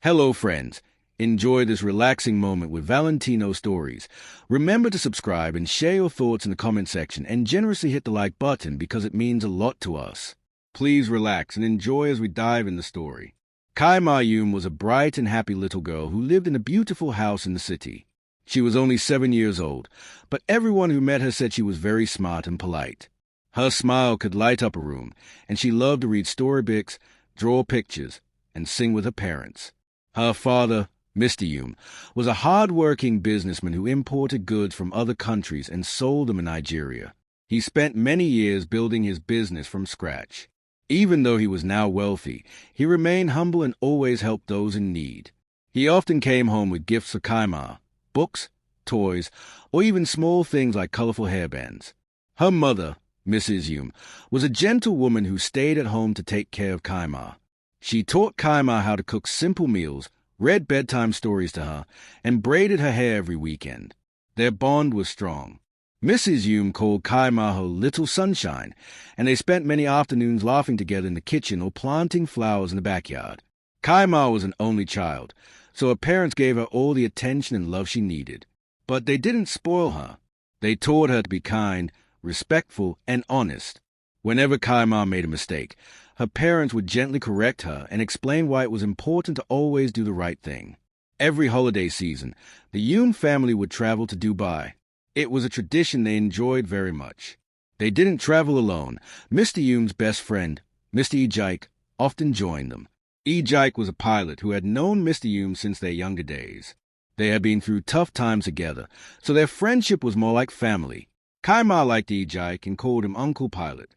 Hello, friends. Enjoy this relaxing moment with Valentino Stories. Remember to subscribe and share your thoughts in the comment section, and generously hit the like button because it means a lot to us. Please relax and enjoy as we dive in the story. Kai Ma-Yum was a bright and happy little girl who lived in a beautiful house in the city. She was only 7 years old, but everyone who met her said she was very smart and polite. Her smile could light up a room, and she loved to read storybooks, draw pictures, and sing with her parents. Her father, Mr. Yum, was a hard-working businessman who imported goods from other countries and sold them in Nigeria. He spent many years building his business from scratch. Even though he was now wealthy, he remained humble and always helped those in need. He often came home with gifts for Kaima, books, toys, or even small things like colorful hairbands. Her mother, Mrs. Yum, was a gentle woman who stayed at home to take care of Kaima. She taught Kaima how to cook simple meals, read bedtime stories to her, and braided her hair every weekend. Their bond was strong. Mrs. Yum called Kaima her little sunshine, and they spent many afternoons laughing together in the kitchen or planting flowers in the backyard. Kaima was an only child, so her parents gave her all the attention and love she needed. But they didn't spoil her. They taught her to be kind, respectful, and honest. Whenever Kaima made a mistake, her parents would gently correct her and explain why it was important to always do the right thing. Every holiday season, the Yum family would travel to Dubai. It was a tradition they enjoyed very much. They didn't travel alone. Mr. Yum's best friend, Mr. Ejike, often joined them. Ejike was a pilot who had known Mr. Yum since their younger days. They had been through tough times together, so their friendship was more like family. Kaima liked Ejike and called him Uncle Pilot.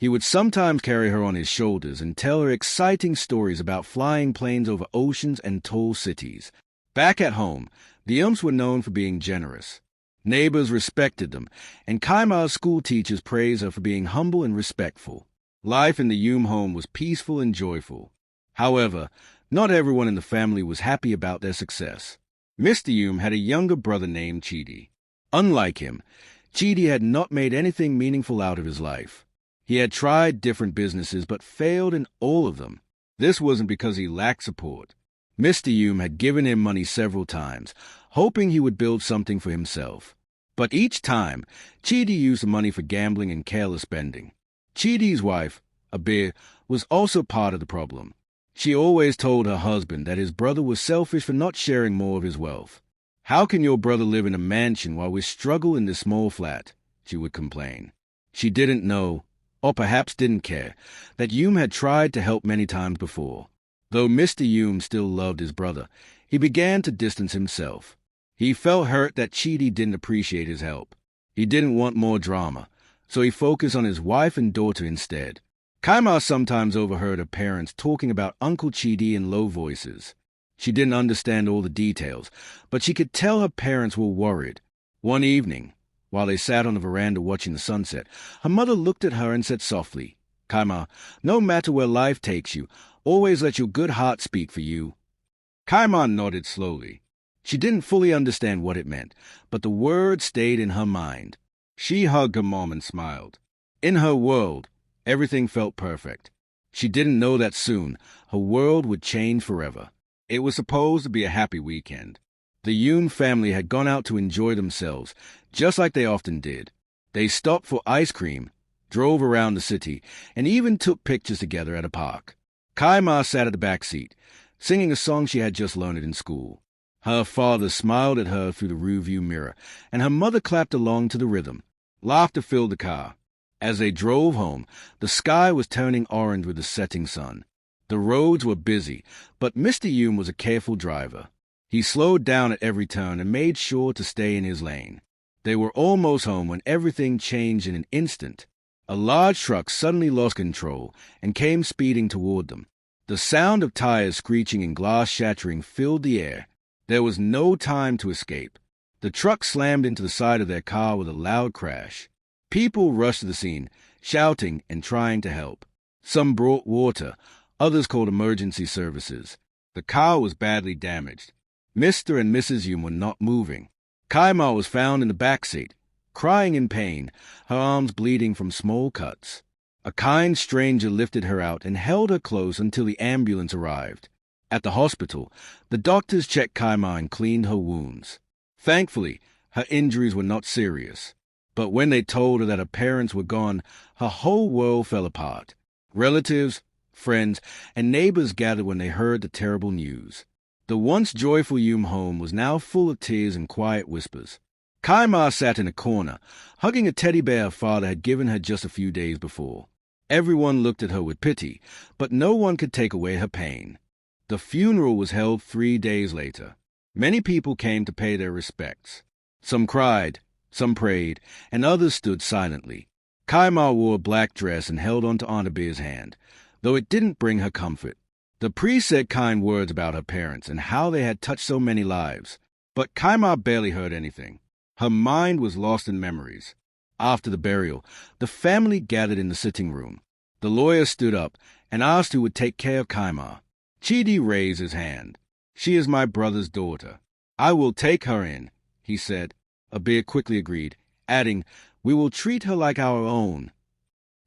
He would sometimes carry her on his shoulders and tell her exciting stories about flying planes over oceans and tall cities. Back at home, the Yums were known for being generous. Neighbors respected them, and Kaima's school teachers praised her for being humble and respectful. Life in the Yum home was peaceful and joyful. However, not everyone in the family was happy about their success. Mr. Yum had a younger brother named Chidi. Unlike him, Chidi had not made anything meaningful out of his life. He had tried different businesses but failed in all of them. This wasn't because he lacked support. Mr. Yum had given him money several times, hoping he would build something for himself. But each time, Chidi used the money for gambling and careless spending. Chidi's wife, Abir, was also part of the problem. She always told her husband that his brother was selfish for not sharing more of his wealth. "How can your brother live in a mansion while we struggle in this small flat?" she would complain. She didn't know, or perhaps didn't care, that Yum had tried to help many times before. Though Mr. Yum still loved his brother, he began to distance himself. He felt hurt that Chidi didn't appreciate his help. He didn't want more drama, so he focused on his wife and daughter instead. Kaima sometimes overheard her parents talking about Uncle Chidi in low voices. She didn't understand all the details, but she could tell her parents were worried. One evening, while they sat on the veranda watching the sunset, her mother looked at her and said softly, "Kaima, no matter where life takes you, always let your good heart speak for you." Kaima nodded slowly. She didn't fully understand what it meant, but the words stayed in her mind. She hugged her mom and smiled. In her world, everything felt perfect. She didn't know that soon her world would change forever. It was supposed to be a happy weekend. The Yum family had gone out to enjoy themselves, just like they often did. They stopped for ice cream, drove around the city, and even took pictures together at a park. Kaima sat at the back seat, singing a song she had just learned in school. Her father smiled at her through the rearview mirror, and her mother clapped along to the rhythm. Laughter filled the car. As they drove home, the sky was turning orange with the setting sun. The roads were busy, but Mr. Yum was a careful driver. He slowed down at every turn and made sure to stay in his lane. They were almost home when everything changed in an instant. A large truck suddenly lost control and came speeding toward them. The sound of tires screeching and glass shattering filled the air. There was no time to escape. The truck slammed into the side of their car with a loud crash. People rushed to the scene, shouting and trying to help. Some brought water, others called emergency services. The car was badly damaged. Mr. and Mrs. Yum were not moving. Kaima was found in the back seat, crying in pain, her arms bleeding from small cuts. A kind stranger lifted her out and held her close until the ambulance arrived. At the hospital, the doctors checked Kaima and cleaned her wounds. Thankfully, her injuries were not serious. But when they told her that her parents were gone, her whole world fell apart. Relatives, friends, and neighbors gathered when they heard the terrible news. The once joyful Yum home was now full of tears and quiet whispers. Kaima sat in a corner, hugging a teddy bear her father had given her just a few days before. Everyone looked at her with pity, but no one could take away her pain. The funeral was held 3 days later. Many people came to pay their respects. Some cried, some prayed, and others stood silently. Kaima wore a black dress and held onto Aunt Abir's hand, though it didn't bring her comfort. The priest said kind words about her parents and how they had touched so many lives, but Kaima barely heard anything. Her mind was lost in memories. After the burial, the family gathered in the sitting room. The lawyer stood up and asked who would take care of Kaima. Chidi raised his hand. "She is my brother's daughter. I will take her in," he said. Abir quickly agreed, adding, "We will treat her like our own."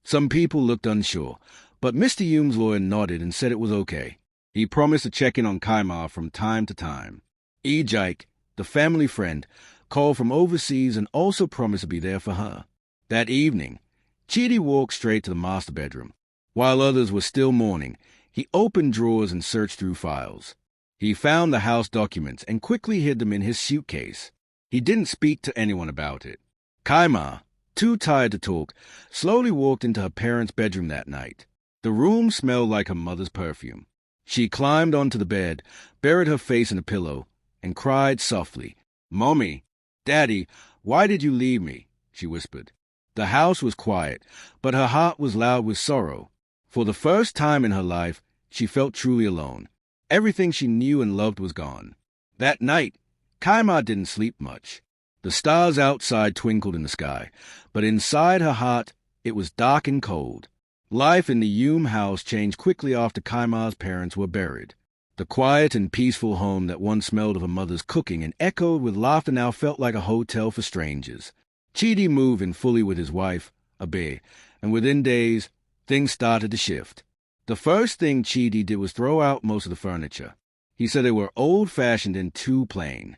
Some people looked unsure, but Mr. Yum's lawyer nodded and said it was okay. He promised to check in on Kaima from time to time. Ejike, the family friend, called from overseas and also promised to be there for her. That evening, Chidi walked straight to the master bedroom. While others were still mourning, he opened drawers and searched through files. He found the house documents and quickly hid them in his suitcase. He didn't speak to anyone about it. Kaima, too tired to talk, slowly walked into her parents' bedroom that night. The room smelled like her mother's perfume. She climbed onto the bed, buried her face in a pillow, and cried softly. "Mommy, Daddy, why did you leave me?" she whispered. The house was quiet, but her heart was loud with sorrow. For the first time in her life, she felt truly alone. Everything she knew and loved was gone. That night, Kaima didn't sleep much. The stars outside twinkled in the sky, but inside her heart, it was dark and cold. Life in the Yum house changed quickly after Kaima's parents were buried. The quiet and peaceful home that once smelled of her mother's cooking and echoed with laughter now felt like a hotel for strangers. Chidi moved in fully with his wife, Abir, and within days, things started to shift. The first thing Chidi did was throw out most of the furniture. He said they were old-fashioned and too plain.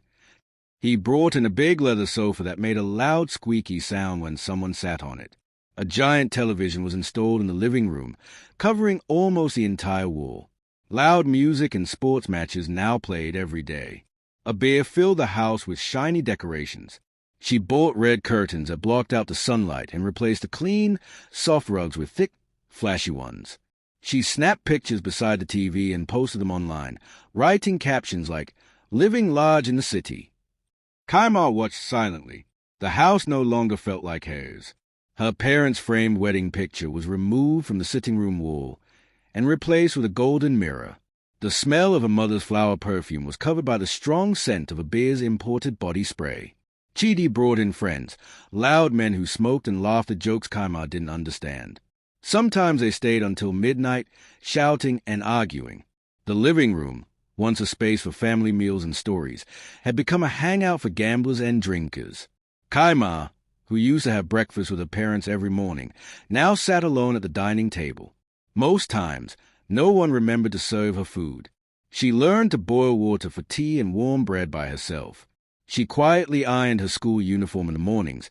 He brought in a big leather sofa that made a loud squeaky sound when someone sat on it. A giant television was installed in the living room, covering almost the entire wall. Loud music and sports matches now played every day. Abir filled the house with shiny decorations. She bought red curtains that blocked out the sunlight and replaced the clean, soft rugs with thick, flashy ones. She snapped pictures beside the TV and posted them online, writing captions like, "Living large in the city." Kaima watched silently. The house no longer felt like hers. Her parents' framed wedding picture was removed from the sitting room wall and replaced with a golden mirror. The smell of her mother's flower perfume was covered by the strong scent of Abir's imported body spray. Chidi brought in friends, loud men who smoked and laughed at jokes Kaima didn't understand. Sometimes they stayed until midnight, shouting and arguing. The living room, once a space for family meals and stories, had become a hangout for gamblers and drinkers. Kaima, who used to have breakfast with her parents every morning, now sat alone at the dining table. Most times, no one remembered to serve her food. She learned to boil water for tea and warm bread by herself. She quietly ironed her school uniform in the mornings,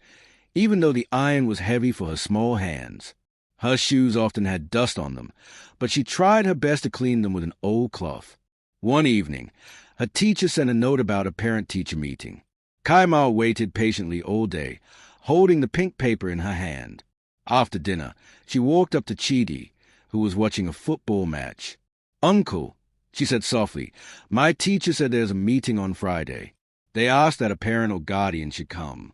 even though the iron was heavy for her small hands. Her shoes often had dust on them, but she tried her best to clean them with an old cloth. One evening, her teacher sent a note about a parent-teacher meeting. Kaima waited patiently all day, holding the pink paper in her hand. After dinner, she walked up to Chidi, who was watching a football match. "Uncle," she said softly, "my teacher said there's a meeting on Friday. They asked that a parent or guardian should come."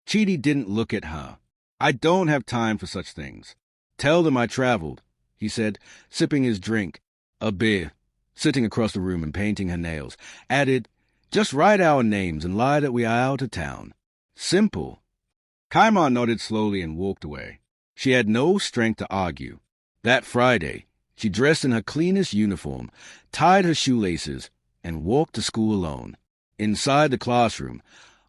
Chidi didn't look at her. "I don't have time for such things. Tell them I traveled," he said, sipping his drink. Abir, sitting across the room and painting her nails, added, "Just write our names and lie that we are out of town. Simple." Kaima nodded slowly and walked away. She had no strength to argue. That Friday, she dressed in her cleanest uniform, tied her shoelaces, and walked to school alone. Inside the classroom,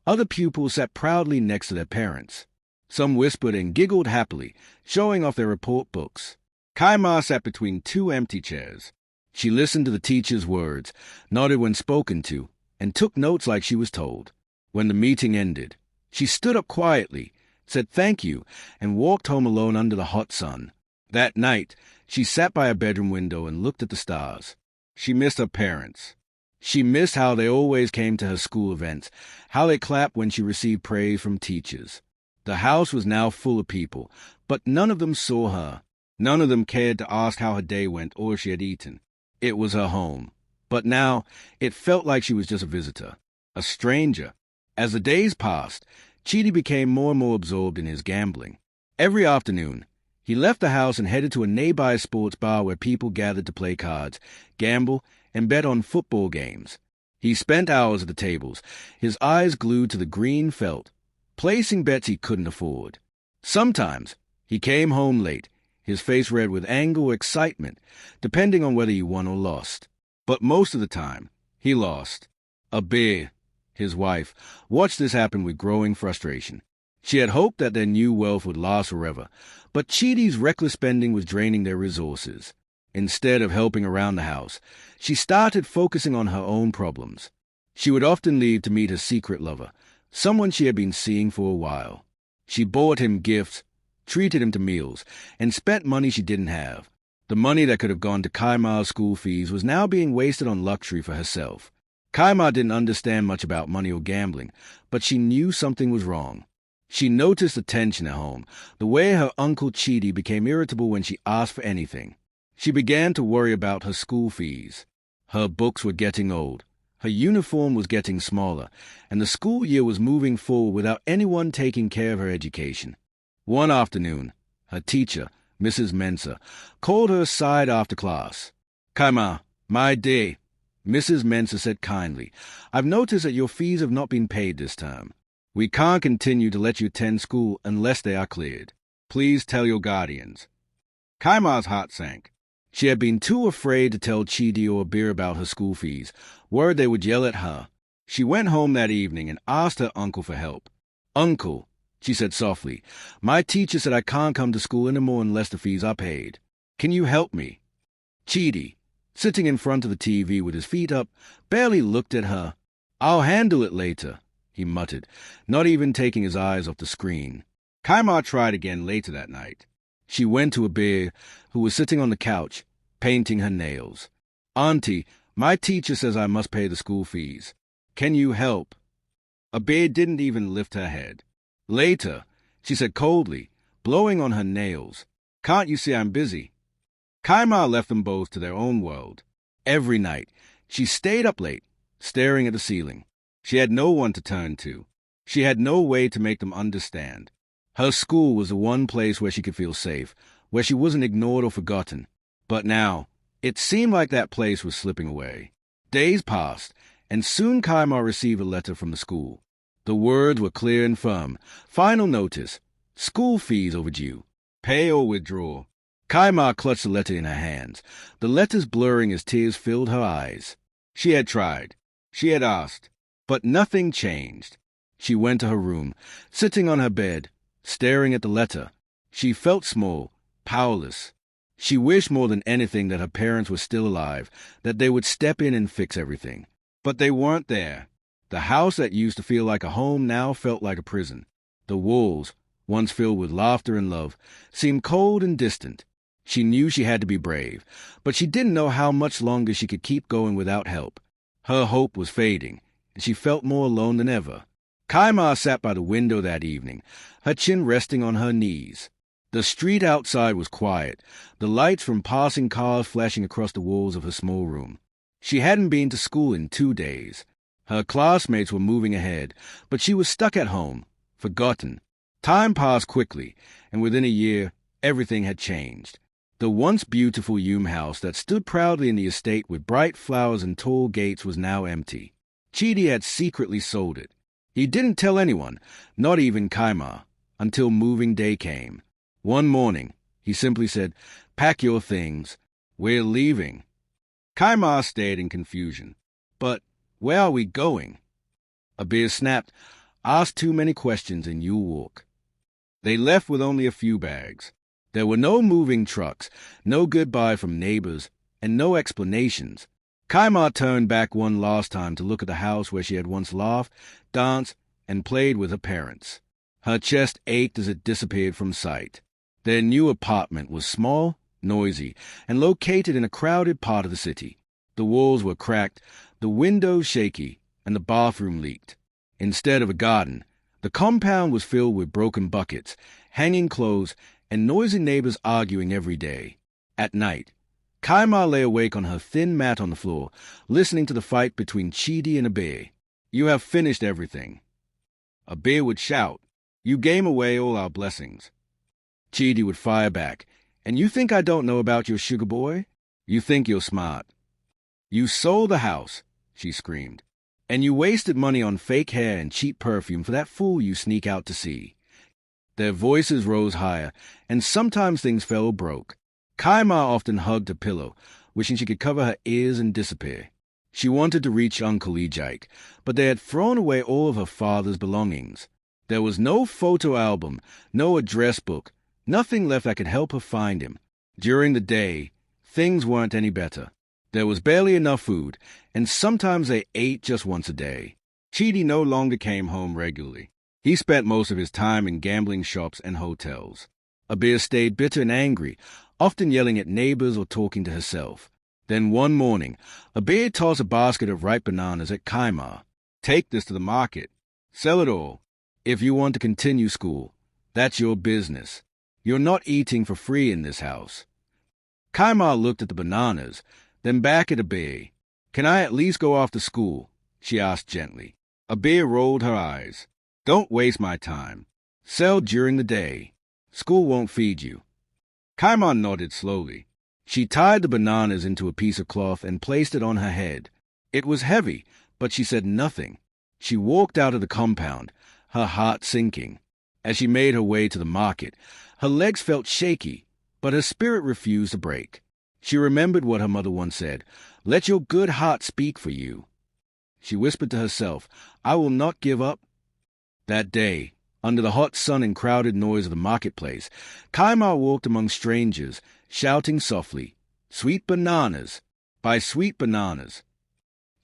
other pupils sat proudly next to their parents. Some whispered and giggled happily, showing off their report books. Kaima sat between two empty chairs. She listened to the teacher's words, nodded when spoken to, and took notes like she was told. When the meeting ended, she stood up quietly, said thank you, and walked home alone under the hot sun. That night, she sat by her bedroom window and looked at the stars. She missed her parents. She missed how they always came to her school events, how they clapped when she received praise from teachers. The house was now full of people, but none of them saw her. None of them cared to ask how her day went or if she had eaten. It was her home. But now, it felt like she was just a visitor, a stranger. As the days passed, Chidi became more and more absorbed in his gambling. Every afternoon, he left the house and headed to a nearby sports bar where people gathered to play cards, gamble, and bet on football games. He spent hours at the tables, his eyes glued to the green felt, placing bets he couldn't afford. Sometimes, he came home late, his face red with anger or excitement, depending on whether he won or lost. But most of the time, he lost. Abir, his wife, watched this happen with growing frustration. She had hoped that their new wealth would last forever, but Chidi's reckless spending was draining their resources. Instead of helping around the house, she started focusing on her own problems. She would often leave to meet her secret lover, someone she had been seeing for a while. She bought him gifts, treated him to meals, and spent money she didn't have. The money that could have gone to Kaimar's school fees was now being wasted on luxury for herself. Kaimar didn't understand much about money or gambling, but she knew something was wrong. She noticed the tension at home, the way her Uncle Chidi became irritable when she asked for anything. She began to worry about her school fees. Her books were getting old, her uniform was getting smaller, and the school year was moving forward without anyone taking care of her education. One afternoon, her teacher, Mrs. Mensah, called her aside after class. "Kaimar, my dear," Mrs. Mensah said kindly, "I've noticed that your fees have not been paid this term. We can't continue to let you attend school unless they are cleared. Please tell your guardians." Kaimar's heart sank. She had been too afraid to tell Chidi or Abir about her school fees, worried they would yell at her. She went home that evening and asked her uncle for help. "Uncle," she said softly, "my teacher said I can't come to school anymore unless the fees are paid. Can you help me?" Chidi, sitting in front of the TV with his feet up, barely looked at her. "I'll handle it later," he muttered, not even taking his eyes off the screen. Kaimar tried again later that night. She went to Abir, who was sitting on the couch, painting her nails. "Auntie, my teacher says I must pay the school fees. Can you help?" Abir didn't even lift her head. Later, she said coldly, blowing on her nails, "Can't you see I'm busy?" Kaimar left them both to their own world. Every night, she stayed up late, staring at the ceiling. She had no one to turn to. She had no way to make them understand. Her school was the one place where she could feel safe, where she wasn't ignored or forgotten. But now, it seemed like that place was slipping away. Days passed, and soon Kaimar received a letter from the school. The words were clear and firm. Final notice. School fees overdue. Pay or withdraw. Kaimar clutched the letter in her hands, the letters blurring as tears filled her eyes. She had tried. She had asked. But nothing changed. She went to her room, sitting on her bed, staring at the letter. She felt small, powerless. She wished more than anything that her parents were still alive, that they would step in and fix everything. But they weren't there. The house that used to feel like a home now felt like a prison. The walls, once filled with laughter and love, seemed cold and distant. She knew she had to be brave, but she didn't know how much longer she could keep going without help. Her hope was fading, and she felt more alone than ever. Kaimar sat by the window that evening, her chin resting on her knees. The street outside was quiet, the lights from passing cars flashing across the walls of her small room. She hadn't been to school in 2 days. Her classmates were moving ahead, but she was stuck at home, forgotten. Time passed quickly, and within a year, everything had changed. The once beautiful Hume house that stood proudly in the estate with bright flowers and tall gates was now empty. Chidi had secretly sold it. He didn't tell anyone, not even Kaimar, until moving day came. One morning, he simply said, "Pack your things. We're leaving." Kaimar stared in confusion. "But where are we going?" Abir snapped, "Ask too many questions and you'll walk." They left with only a few bags. There were no moving trucks, no goodbye from neighbors, and no explanations. Kaima turned back one last time to look at the house where she had once laughed, danced, and played with her parents. Her chest ached as it disappeared from sight. Their new apartment was small, noisy, and located in a crowded part of the city. The walls were cracked, the windows shaky, and the bathroom leaked. Instead of a garden, the compound was filled with broken buckets, hanging clothes, and noisy neighbors arguing every day. At night, Kaima lay awake on her thin mat on the floor, listening to the fight between Chidi and Abe. "You have finished everything." Abe would shout, "You game away all our blessings." Chidi would fire back, "And you think I don't know about your sugar boy? You think you're smart." "You sold the house," she screamed. "And you wasted money on fake hair and cheap perfume for that fool you sneak out to see." Their voices rose higher, and sometimes things fell or broke. Kaima often hugged her pillow, wishing she could cover her ears and disappear. She wanted to reach Uncle Ejike, but they had thrown away all of her father's belongings. There was no photo album, no address book, nothing left that could help her find him. During the day, things weren't any better. There was barely enough food, and sometimes they ate just once a day. Chidi no longer came home regularly. He spent most of his time in gambling shops and hotels. Abir stayed bitter and angry, often yelling at neighbors or talking to herself. Then one morning, Abir tossed a basket of ripe bananas at Kaima. "Take this to the market. Sell it all. If you want to continue school, that's your business. You're not eating for free in this house." Kaima looked at the bananas, then back at Abir. "Can I at least go off to school?" she asked gently. Abir rolled her eyes. "Don't waste my time. Sell during the day. School won't feed you." Kaima nodded slowly. She tied the bananas into a piece of cloth and placed it on her head. It was heavy, but she said nothing. She walked out of the compound, her heart sinking. As she made her way to the market, her legs felt shaky, but her spirit refused to break. She remembered what her mother once said, "Let your good heart speak for you." She whispered to herself, "I will not give up." That day, under the hot sun and crowded noise of the marketplace, Kaima walked among strangers, shouting softly, "Sweet bananas! Buy sweet bananas!"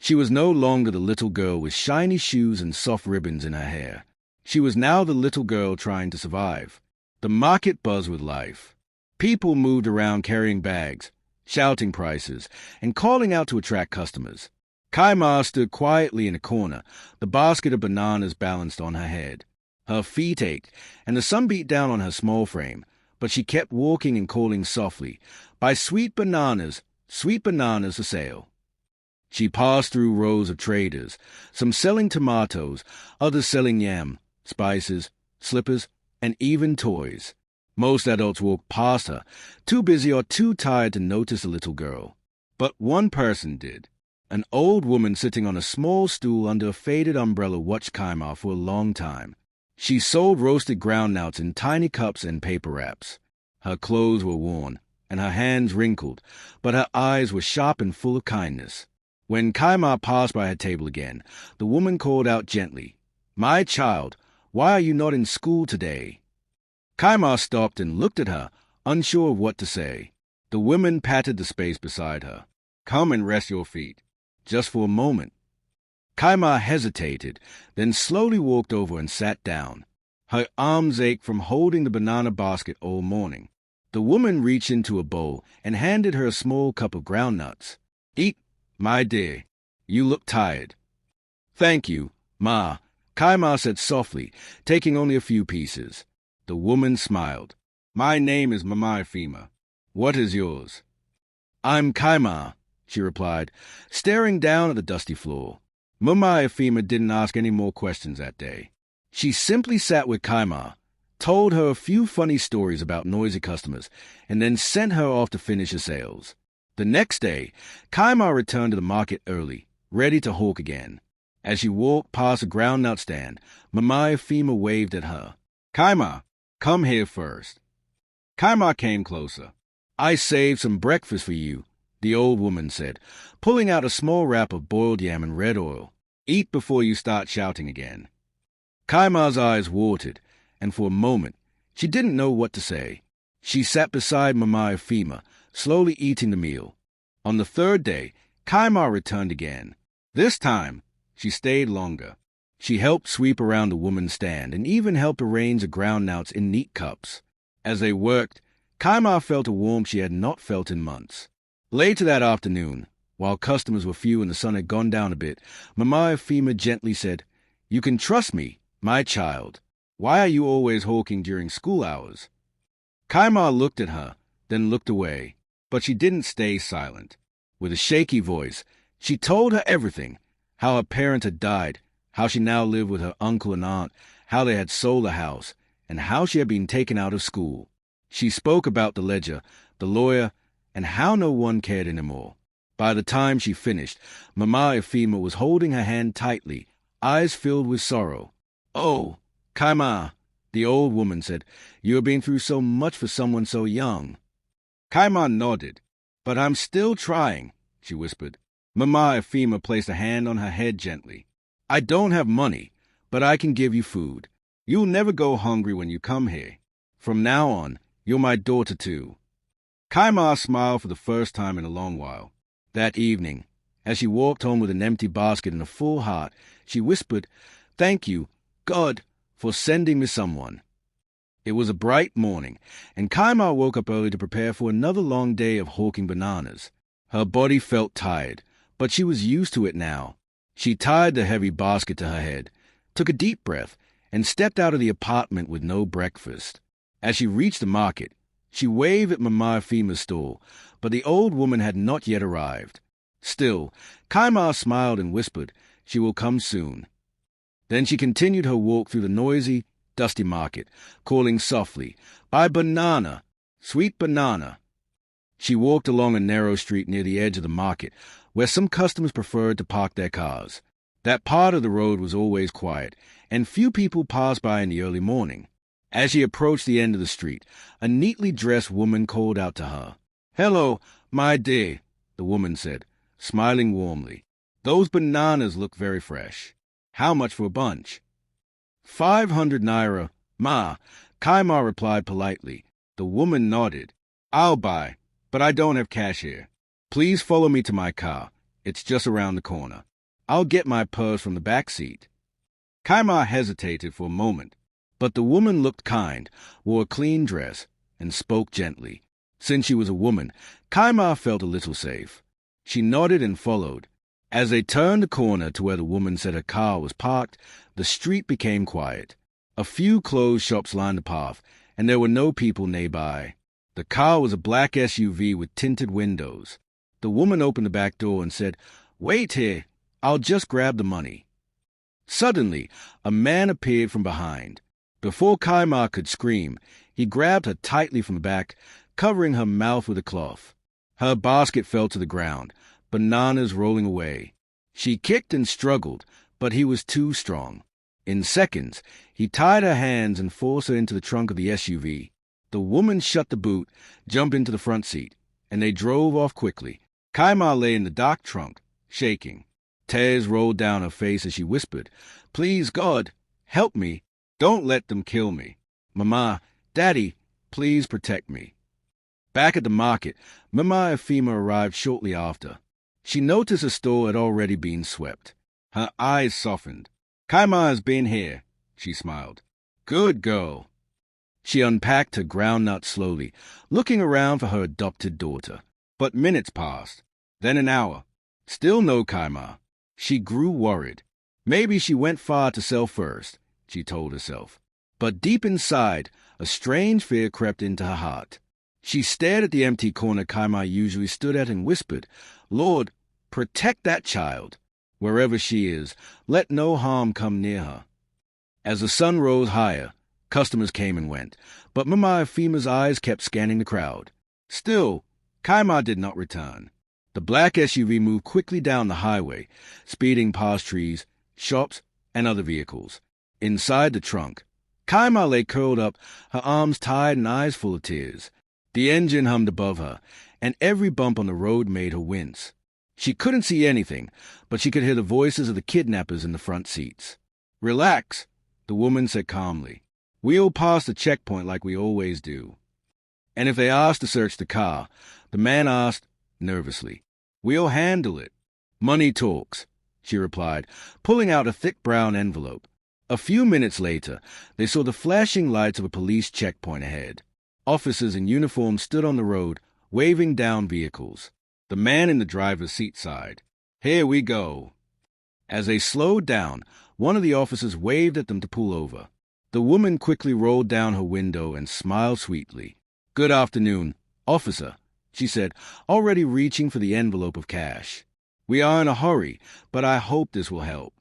She was no longer the little girl with shiny shoes and soft ribbons in her hair. She was now the little girl trying to survive. The market buzzed with life. People moved around carrying bags, shouting prices, and calling out to attract customers. Kaima stood quietly in a corner, the basket of bananas balanced on her head. Her feet ached, and the sun beat down on her small frame, but she kept walking and calling softly, "Buy sweet bananas for sale." She passed through rows of traders, some selling tomatoes, others selling yam, spices, slippers, and even toys. Most adults walked past her, too busy or too tired to notice the little girl. But one person did. An old woman sitting on a small stool under a faded umbrella watched Kaima for a long time. She sold roasted groundnuts in tiny cups and paper wraps. Her clothes were worn, and her hands wrinkled, but her eyes were sharp and full of kindness. When Kaima passed by her table again, the woman called out gently, "My child, why are you not in school today?" Kaima stopped and looked at her, unsure of what to say. The woman patted the space beside her. "Come and rest your feet, just for a moment." Kaima hesitated, then slowly walked over and sat down. Her arms ached from holding the banana basket all morning. The woman reached into a bowl and handed her a small cup of groundnuts. "Eat, my dear. You look tired." "Thank you, Ma," Kaima said softly, taking only a few pieces. The woman smiled. "My name is Mama Efima. What is yours?" "I'm Kaima," she replied, staring down at the dusty floor. Mama Efima didn't ask any more questions that day. She simply sat with Kaima, told her a few funny stories about noisy customers, and then sent her off to finish her sales. The next day, Kaima returned to the market early, ready to hawk again. As she walked past a groundnut stand, Mama Efima waved at her. "Kaima, come here first." Kaima came closer. "I saved some breakfast for you," the old woman said, pulling out a small wrap of boiled yam and red oil. "Eat before you start shouting again." Kaima's eyes watered, and for a moment, she didn't know what to say. She sat beside Mama Efima, slowly eating the meal. On the third day, Kaima returned again. This time, she stayed longer. She helped sweep around the woman's stand and even helped arrange the groundnuts in neat cups. As they worked, Kaima felt a warmth she had not felt in months. Later that afternoon, while customers were few and the sun had gone down a bit, Mama Efima gently said, "You can trust me, my child. Why are you always hawking during school hours?" Kaima looked at her, then looked away, but she didn't stay silent. With a shaky voice, she told her everything, how her parents had died, how she now lived with her uncle and aunt, how they had sold the house, and how she had been taken out of school. She spoke about the ledger, the lawyer, and how no one cared anymore. By the time she finished, Mama Efima was holding her hand tightly, eyes filled with sorrow. "Oh, Kaima," the old woman said, "you have been through so much for someone so young." Kaima nodded. "But I'm still trying," she whispered. Mama Efima placed a hand on her head gently. "I don't have money, but I can give you food. You'll never go hungry when you come here. From now on, you're my daughter too." Kaima smiled for the first time in a long while. That evening, as she walked home with an empty basket and a full heart, she whispered, "Thank you, God, for sending me someone." It was a bright morning, and Kaima woke up early to prepare for another long day of hawking bananas. Her body felt tired, but she was used to it now. She tied the heavy basket to her head, took a deep breath, and stepped out of the apartment with no breakfast. As she reached the market, she waved at Mama Efima's stall, but the old woman had not yet arrived. Still, Kaima smiled and whispered, "She will come soon." Then she continued her walk through the noisy, dusty market, calling softly, "Buy banana, sweet banana." She walked along a narrow street near the edge of the market, where some customers preferred to park their cars. That part of the road was always quiet, and few people passed by in the early morning. As she approached the end of the street, a neatly dressed woman called out to her. "Hello, my dear," the woman said, smiling warmly. "Those bananas look very fresh. How much for a bunch?" 500 naira, ma, Kaima replied politely. The woman nodded. "I'll buy, but I don't have cash here. Please follow me to my car. It's just around the corner. I'll get my purse from the back seat." Kaima hesitated for a moment, but the woman looked kind, wore a clean dress, and spoke gently. Since she was a woman, Kaima felt a little safe. She nodded and followed. As they turned the corner to where the woman said her car was parked, the street became quiet. A few clothes shops lined the path, and there were no people nearby. The car was a black SUV with tinted windows. The woman opened the back door and said, "Wait here. I'll just grab the money." Suddenly, a man appeared from behind. Before Kaima could scream, he grabbed her tightly from the back, covering her mouth with a cloth. Her basket fell to the ground, bananas rolling away. She kicked and struggled, but he was too strong. In seconds, he tied her hands and forced her into the trunk of the SUV. The woman shut the boot, jumped into the front seat, and they drove off quickly. Kaima lay in the dark trunk, shaking. Tears rolled down her face as she whispered, "Please, God, help me. Don't let them kill me. Mama, Daddy, please protect me." Back at the market, Mama Efima arrived shortly after. She noticed the store had already been swept. Her eyes softened. "Kaima has been here," she smiled. "Good girl." She unpacked her groundnut slowly, looking around for her adopted daughter. But minutes passed, then an hour. Still no Kaima. She grew worried. Maybe she went far to sell first, she told herself. But deep inside, a strange fear crept into her heart. She stared at the empty corner Kaima usually stood at and whispered, "Lord, protect that child. Wherever she is, let no harm come near her." As the sun rose higher, customers came and went, but Mama Efima's eyes kept scanning the crowd. Still, Kaima did not return. The black SUV moved quickly down the highway, speeding past trees, shops, and other vehicles. Inside the trunk, Kaima lay curled up, her arms tied and eyes full of tears. The engine hummed above her, and every bump on the road made her wince. She couldn't see anything, but she could hear the voices of the kidnappers in the front seats. "Relax," the woman said calmly. "We'll pass the checkpoint like we always do." And if they asked to search the car, the man asked, nervously, We'll handle it. Money talks, she replied, pulling out a thick brown envelope. A few minutes later, they saw the flashing lights of a police checkpoint ahead. Officers in uniform stood on the road, waving down vehicles. The man in the driver's seat sighed. Here we go. As they slowed down, one of the officers waved at them to pull over. The woman quickly rolled down her window and smiled sweetly. Good afternoon, officer, she said, already reaching for the envelope of cash. We are in a hurry, but I hope this will help.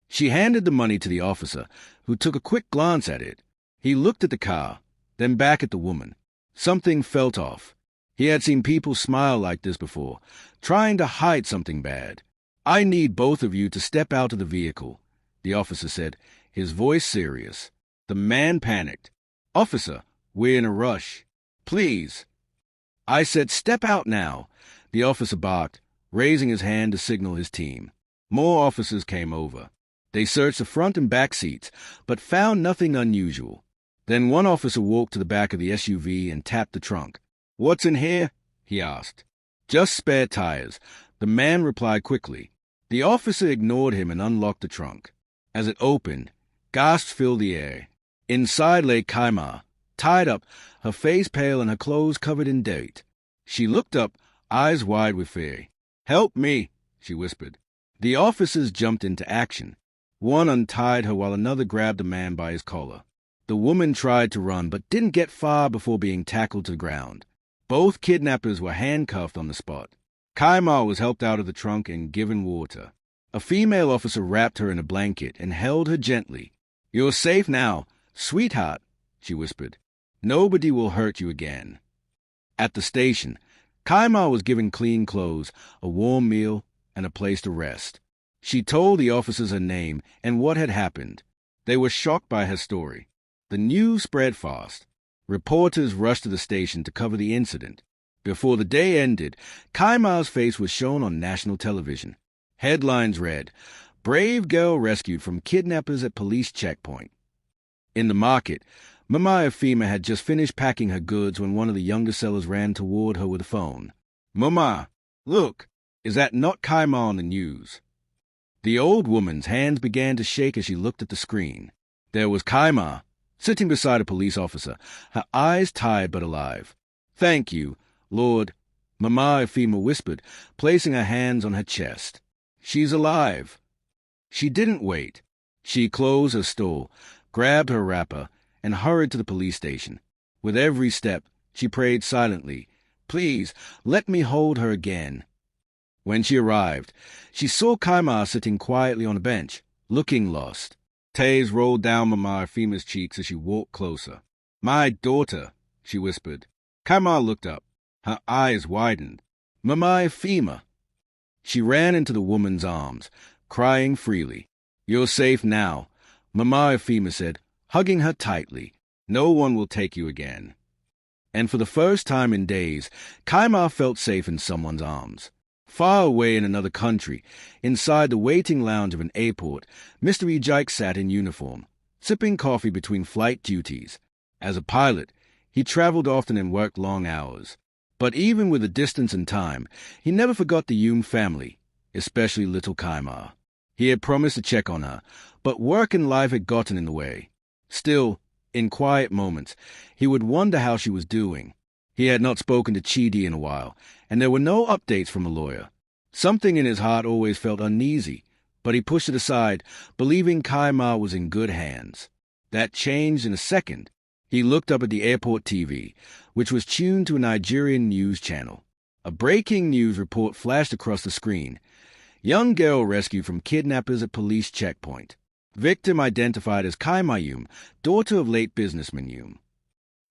She handed the money to the officer, who took a quick glance at it. He looked at the car, then back at the woman. Something felt off. He had seen people smile like this before, trying to hide something bad. I need both of you to step out of the vehicle, the officer said, his voice serious. The man panicked. Officer, we're in a rush. Please. I said step out now, the officer barked, raising his hand to signal his team. More officers came over. They searched the front and back seats, but found nothing unusual. Then one officer walked to the back of the SUV and tapped the trunk. What's in here? He asked. Just spare tires, the man replied quickly. The officer ignored him and unlocked the trunk. As it opened, gasps filled the air. Inside lay Kaima, tied up, her face pale and her clothes covered in dirt. She looked up, eyes wide with fear. Help me, she whispered. The officers jumped into action. One untied her while another grabbed the man by his collar. The woman tried to run but didn't get far before being tackled to the ground. Both kidnappers were handcuffed on the spot. Kaima was helped out of the trunk and given water. A female officer wrapped her in a blanket and held her gently. You're safe now, sweetheart, she whispered. Nobody will hurt you again. At the station, Kaima was given clean clothes, a warm meal, and a place to rest. She told the officers her name and what had happened. They were shocked by her story. The news spread fast. Reporters rushed to the station to cover the incident. Before the day ended, Kaima's face was shown on national television. Headlines read, Brave Girl Rescued from Kidnappers at Police Checkpoint. In the market, Mama Efima had just finished packing her goods when one of the younger sellers ran toward her with a phone. Mama, look, is that not Kaima on the news? The old woman's hands began to shake as she looked at the screen. There was Kaima, sitting beside a police officer, her eyes tired but alive. Thank you, Lord, Mama Efima whispered, placing her hands on her chest. She's alive. She didn't wait. She closed her store, grabbed her wrapper, and hurried to the police station. With every step, she prayed silently, Please, let me hold her again. When she arrived, she saw Kaima sitting quietly on a bench, looking lost. Tears rolled down Mama Efima's cheeks as she walked closer. My daughter, she whispered. Kaima looked up. Her eyes widened. Mama Efima. She ran into the woman's arms, crying freely. You're safe now, Mama Efima said, hugging her tightly. No one will take you again. And for the first time in days, Kaima felt safe in someone's arms. Far away in another country, inside the waiting lounge of an airport, Mr. Ejike sat in uniform, sipping coffee between flight duties. As a pilot, he traveled often and worked long hours. But even with the distance and time, he never forgot the Yum family, especially little Kaima. He had promised to check on her, but work and life had gotten in the way. Still, in quiet moments, he would wonder how she was doing. He had not spoken to Chidi in a while, and there were no updates from a lawyer. Something in his heart always felt uneasy, but he pushed it aside, believing Kaima was in good hands. That changed in a second. He looked up at the airport TV, which was tuned to a Nigerian news channel. A breaking news report flashed across the screen. Young girl rescued from kidnappers at police checkpoint. Victim identified as Kaima Yum, daughter of late businessman Yum.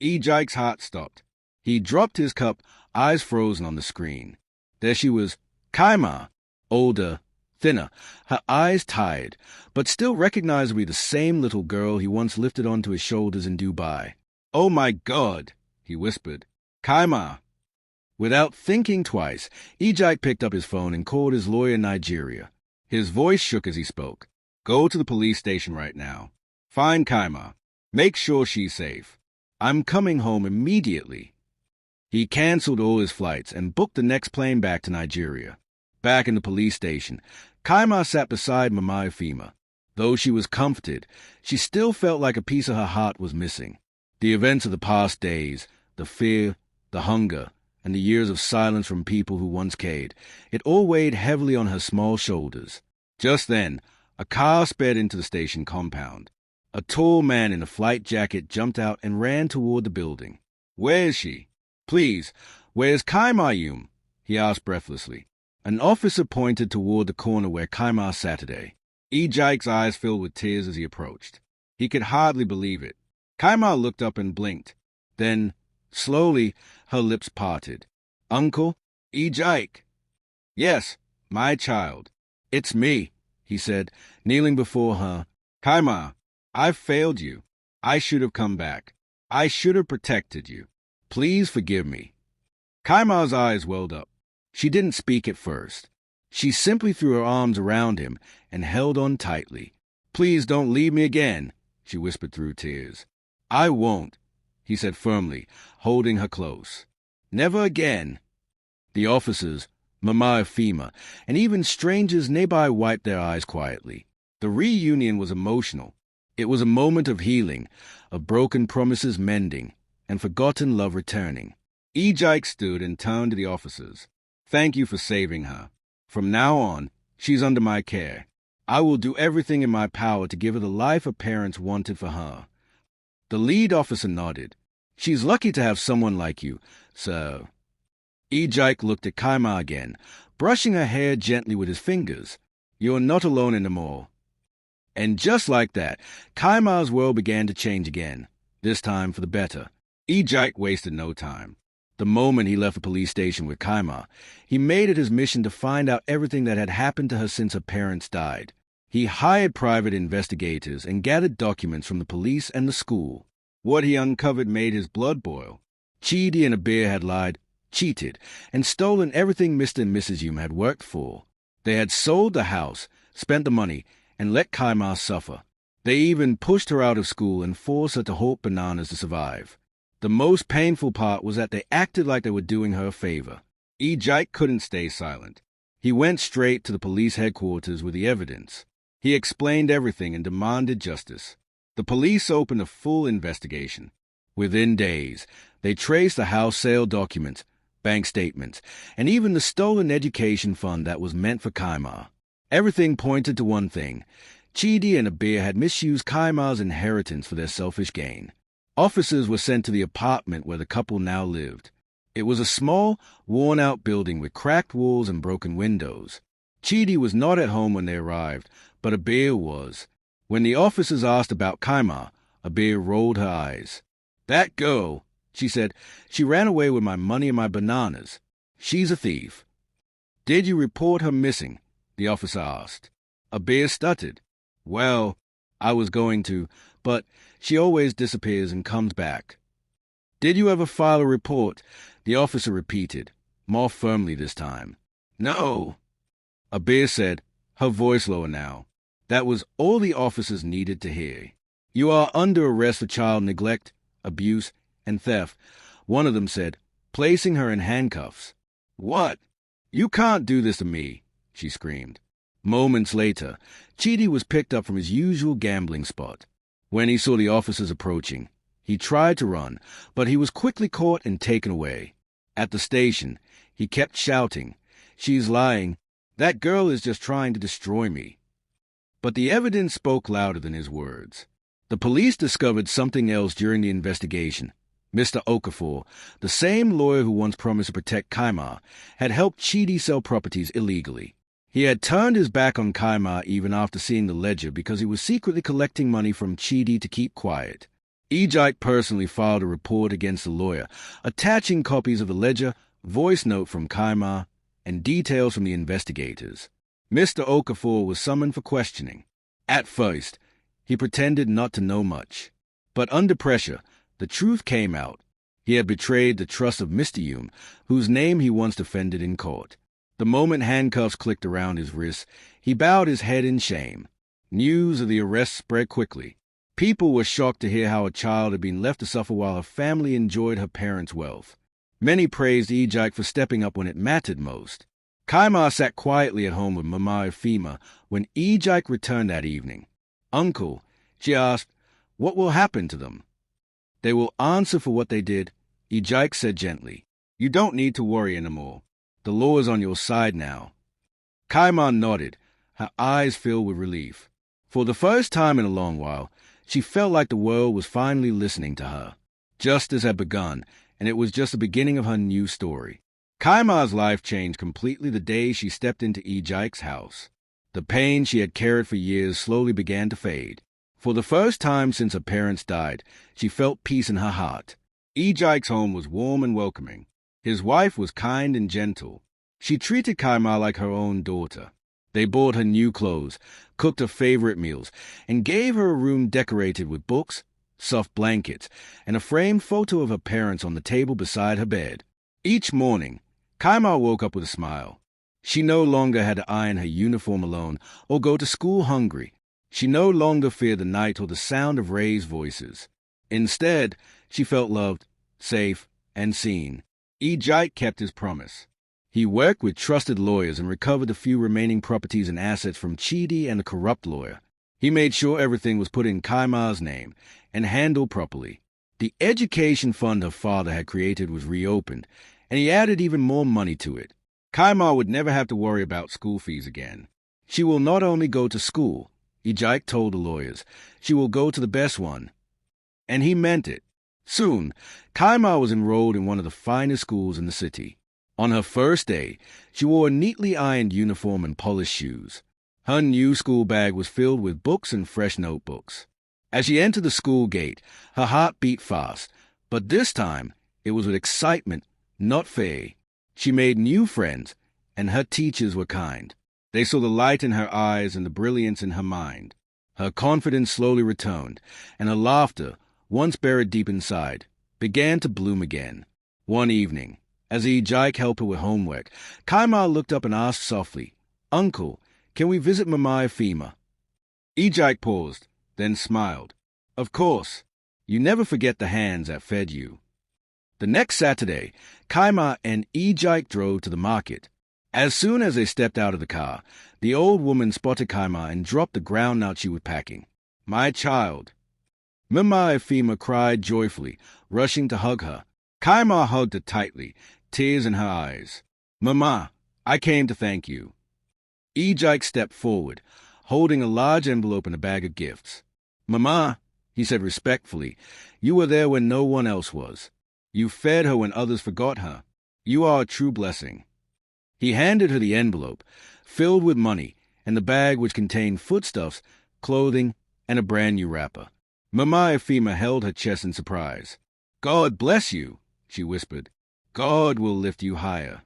Ejike's heart stopped. He dropped his cup, eyes frozen on the screen. There she was, Kaima, older, thinner, her eyes tired, but still recognizably the same little girl he once lifted onto his shoulders in Dubai. Oh my God, he whispered. Kaima. Without thinking twice, Ejike picked up his phone and called his lawyer in Nigeria. His voice shook as he spoke. Go to the police station right now. Find Kaima. Make sure she's safe. I'm coming home immediately. He canceled all his flights and booked the next plane back to Nigeria. Back in the police station, Kaima sat beside Mama Efima. Though she was comforted, she still felt like a piece of her heart was missing. The events of the past days, the fear, the hunger, and the years of silence from people who once cared, it all weighed heavily on her small shoulders. Just then, a car sped into the station compound. A tall man in a flight jacket jumped out and ran toward the building. "Where is she? Please, where's Kaimayum?" he asked breathlessly. An officer pointed toward the corner where Kaima sat today. Ejike's eyes filled with tears as he approached. He could hardly believe it. Kaima looked up and blinked. Then, slowly, her lips parted. "Uncle? Ejike." "Yes, my child. It's me," he said, kneeling before her. "Kaima, I've failed you. I should have come back. I should have protected you. Please forgive me." Kaima's eyes welled up. She didn't speak at first. She simply threw her arms around him and held on tightly. "Please don't leave me again," she whispered through tears. "I won't," he said firmly, holding her close. "Never again." The officers, Mama Efima, and even strangers nearby wiped their eyes quietly. The reunion was emotional. It was a moment of healing, of broken promises mending, and forgotten love returning. Ejike stood and turned to the officers. "Thank you for saving her. From now on, she's under my care. I will do everything in my power to give her the life her parents wanted for her." The lead officer nodded. "She's lucky to have someone like you, sir." Ejike looked at Kaima again, brushing her hair gently with his fingers. "You're not alone anymore." And just like that, Kaima's world began to change again, this time for the better. Ejike wasted no time. The moment he left the police station with Kaima, he made it his mission to find out everything that had happened to her since her parents died. He hired private investigators and gathered documents from the police and the school. What he uncovered made his blood boil. Chidi and Abir had lied, cheated, and stolen everything Mr. and Mrs. Hume had worked for. They had sold the house, spent the money, and let Kaima suffer. They even pushed her out of school and forced her to hawk bananas to survive. The most painful part was that they acted like they were doing her a favor. Ejike couldn't stay silent. He went straight to the police headquarters with the evidence. He explained everything and demanded justice. The police opened a full investigation. Within days, they traced the house sale documents, bank statements, and even the stolen education fund that was meant for Kaima. Everything pointed to one thing. Chidi and Abir had misused Kaima's inheritance for their selfish gain. Officers were sent to the apartment where the couple now lived. It was a small, worn-out building with cracked walls and broken windows. Chidi was not at home when they arrived, but Abir was. When the officers asked about Kaima, Abir rolled her eyes. "That girl," she said, "she ran away with my money and my bananas. She's a thief." "Did you report her missing?" the officer asked. Abir stuttered. "Well, I was going to, but she always disappears and comes back." "Did you ever file a report?" the officer repeated, more firmly this time. "No," Abir said, her voice lower now. That was all the officers needed to hear. "You are under arrest for child neglect, abuse, and theft," one of them said, placing her in handcuffs. "What? You can't do this to me," she screamed. Moments later, Chidi was picked up from his usual gambling spot. When he saw the officers approaching, he tried to run, but he was quickly caught and taken away. At the station, he kept shouting, "She's lying. That girl is just trying to destroy me." But the evidence spoke louder than his words. The police discovered something else during the investigation. Mr. Okafor, the same lawyer who once promised to protect Kaima, had helped Chidi sell properties illegally. He had turned his back on Kaima even after seeing the ledger because he was secretly collecting money from Chidi to keep quiet. Ejike personally filed a report against the lawyer, attaching copies of the ledger, voice note from Kaima, and details from the investigators. Mr. Okafor was summoned for questioning. At first, he pretended not to know much. But under pressure, the truth came out. He had betrayed the trust of Mr. Hume, whose name he once defended in court. The moment handcuffs clicked around his wrists, he bowed his head in shame. News of the arrest spread quickly. People were shocked to hear how a child had been left to suffer while her family enjoyed her parents' wealth. Many praised Ejike for stepping up when it mattered most. Kaimar sat quietly at home with Mama Efima when Ejike returned that evening. "Uncle," she asked, "what will happen to them?" "They will answer for what they did," Ejike said gently. "You don't need to worry anymore. The law is on your side now." Kaimar nodded, her eyes filled with relief. For the first time in a long while, she felt like the world was finally listening to her. Justice had begun, and it was just the beginning of her new story. Kaimar's life changed completely the day she stepped into Ejike's house. The pain she had carried for years slowly began to fade. For the first time since her parents died, she felt peace in her heart. Ejike's home was warm and welcoming. His wife was kind and gentle. She treated Kaimar like her own daughter. They bought her new clothes, cooked her favorite meals, and gave her a room decorated with books, soft blankets, and a framed photo of her parents on the table beside her bed. Each morning, Kaimar woke up with a smile. She no longer had to iron her uniform alone or go to school hungry. She no longer feared the night or the sound of raised voices. Instead, she felt loved, safe, and seen. Ejike kept his promise. He worked with trusted lawyers and recovered the few remaining properties and assets from Chidi and a corrupt lawyer. He made sure everything was put in Kaimar's name and handled properly. The education fund her father had created was reopened, and he added even more money to it. Kaimar would never have to worry about school fees again. She will not only go to school, Ejike told the lawyers, she will go to the best one. And he meant it. Soon, Kaimar was enrolled in one of the finest schools in the city. On her first day, she wore a neatly ironed uniform and polished shoes. Her new school bag was filled with books and fresh notebooks. As she entered the school gate, her heart beat fast, but this time it was with excitement, not fear. She made new friends, and her teachers were kind. They saw the light in her eyes and the brilliance in her mind. Her confidence slowly returned, and her laughter, once buried deep inside, began to bloom again. One evening, as Ejike helped her with homework, Kaimar looked up and asked softly, "Uncle, can we visit Mama Efima?" Ejike paused, then smiled. "Of course. You never forget the hands that fed you." The next Saturday, Kaimar and Ejike drove to the market. As soon as they stepped out of the car, the old woman spotted Kaimar and dropped the groundnut she was packing. "My child." Mama Efima cried joyfully, rushing to hug her. Kaimar hugged her tightly, tears in her eyes. "Mama, I came to thank you." Ejike stepped forward, holding a large envelope and a bag of gifts. "Mama," he said respectfully, "you were there when no one else was. You fed her when others forgot her. You are a true blessing." He handed her the envelope, filled with money, and the bag which contained foodstuffs, clothing, and a brand new wrapper. Mama Efima held her chest in surprise. "God bless you," she whispered. "God will lift you higher."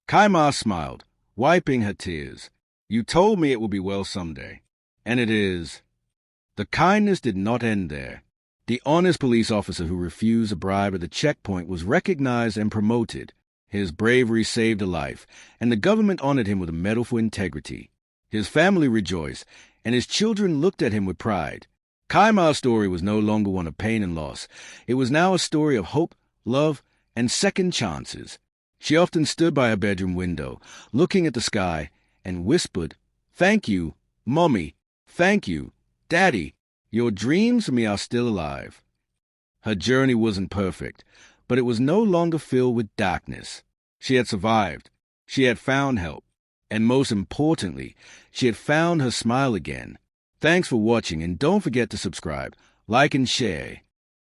Kaimar smiled, wiping her tears. "You told me it will be well someday. And it is." The kindness did not end there. The honest police officer who refused a bribe at the checkpoint was recognized and promoted. His bravery saved a life, and the government honored him with a medal for integrity. His family rejoiced, and his children looked at him with pride. Kaimar's story was no longer one of pain and loss. It was now a story of hope, love, and second chances. She often stood by her bedroom window, looking at the sky, and whispered, "Thank you, Mommy. Thank you, Daddy. Your dreams for me are still alive." Her journey wasn't perfect, but it was no longer filled with darkness. She had survived. She had found help. And most importantly, she had found her smile again. Thanks for watching, and don't forget to subscribe, like, and share.